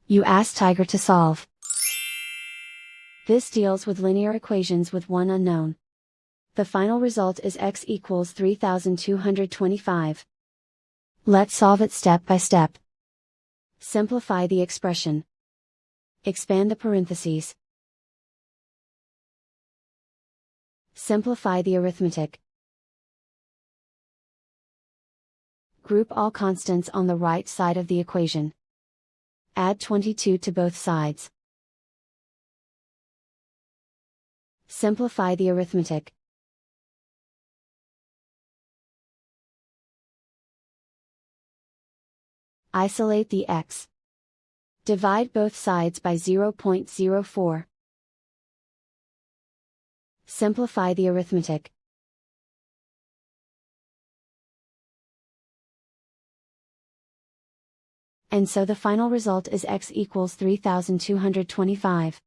You ask Tiger to solve. This deals with linear equations with one unknown. The final result is x equals 3225. Let's solve it step by step. Simplify the expression. Expand the parentheses. Simplify the arithmetic. Group all constants on the right side of the equation. Add 22 to both sides. Simplify the arithmetic. Isolate the x. Divide both sides by 0.04. Simplify the arithmetic. And so the final result is x equals 3225.